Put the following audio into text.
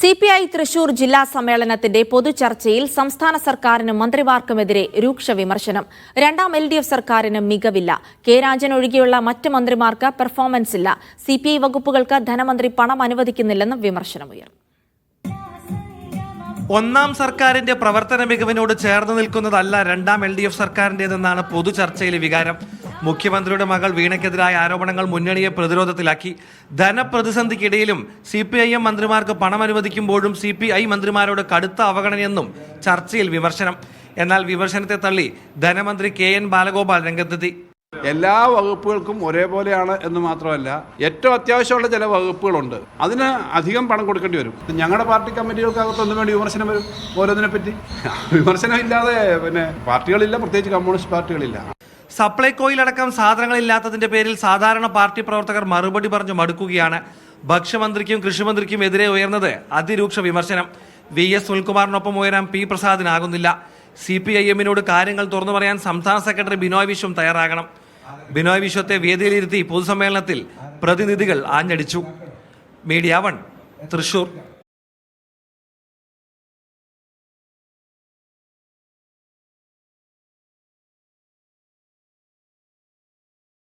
CPI Thrissur ജില്ലാ സമ്മേളനത്തിന്റെ പൊതുചർച്ചയിൽ സംസ്ഥാന സർക്കാരിനും മന്ത്രിമാർക്കുമെതിരെ രൂക്ഷ വിമർശനം. രണ്ടാം LDF സർക്കാരിന് മികവില്ല. കെ രാജൻ ഒഴികെയുള്ള മറ്റ് മന്ത്രിമാർക്ക് പെർഫോമൻസ് ഇല്ല. CPI വകുപ്പുകൾക്ക് ധനമന്ത്രി പണം അനുവദിക്കുന്നില്ലെന്നും വിമർശനമുയർന്നു. ഒന്നാം സർക്കാരിന്റെ പ്രവർത്തന മികവിനോട് ചേർന്ന് നിൽക്കുന്നതല്ല രണ്ടാം LDF സർക്കാരിന്റേതെന്നാണ് പൊതുചർച്ചയിലെ വികാരം. മുഖ്യമന്ത്രിയുടെ മകൾ വീണയ്ക്കെതിരായ ആരോപണങ്ങൾ മുന്നണിയെ പ്രതിരോധത്തിലാക്കി. ധനപ്രതിസന്ധിക്കിടയിലും CPIM മന്ത്രിമാർക്ക് പണം അനുവദിക്കുമ്പോഴും CPI മന്ത്രിമാരോട് കടുത്ത അവഗണനയെന്നും ചർച്ചയിൽ വിമർശനം. എന്നാൽ വിമർശനത്തെ തള്ളി ധനമന്ത്രി KN ബാലഗോപാൽ രംഗത്തെത്തി. എല്ലാ വകുപ്പുകൾക്കും ഒരേപോലെയാണ് എന്ന് മാത്രമല്ല, ഏറ്റവും അത്യാവശ്യമുള്ള ചില വകുപ്പുകളുണ്ട്, അതിന് അധികം പണം കൊടുക്കേണ്ടി വരും. ഞങ്ങളുടെ പാർട്ടി കമ്മിറ്റികൾക്കകത്തൊന്നും വേണ്ടി വിമർശനം വരും. ഓരോന്നിനെ പറ്റി വിമർശനം ഇല്ലാതെ പാർട്ടികളില്ല, പ്രത്യേകിച്ച് കമ്മ്യൂണിസ്റ്റ് പാർട്ടികളില്ല. സപ്ലൈകോയിലടക്കം സാധനങ്ങളില്ലാത്തതിന്റെ പേരിൽ സാധാരണ പാർട്ടി പ്രവർത്തകർ മറുപടി പറഞ്ഞു മടുക്കുകയാണ്. ഭക്ഷ്യമന്ത്രിക്കും കൃഷിമന്ത്രിക്കും എതിരെ ഉയർന്നത് അതിരൂക്ഷ വിമർശനം. VS സുനിൽകുമാറിനൊപ്പം ഉയരാൻ P പ്രസാദിനാകുന്നില്ല. CPIMനോട് കാര്യങ്ങൾ തുറന്നു പറയാൻ സംസ്ഥാന സെക്രട്ടറി ബിനോയ് വിശ്വം തയ്യാറാകണം. ബിനോയ് വിശ്വത്തെ വേദിയിലിരുത്തി പൊതുസമ്മേളനത്തിൽ പ്രതിനിധികൾ ആഞ്ഞടിച്ചു. മീഡിയ 1 തൃശൂർ.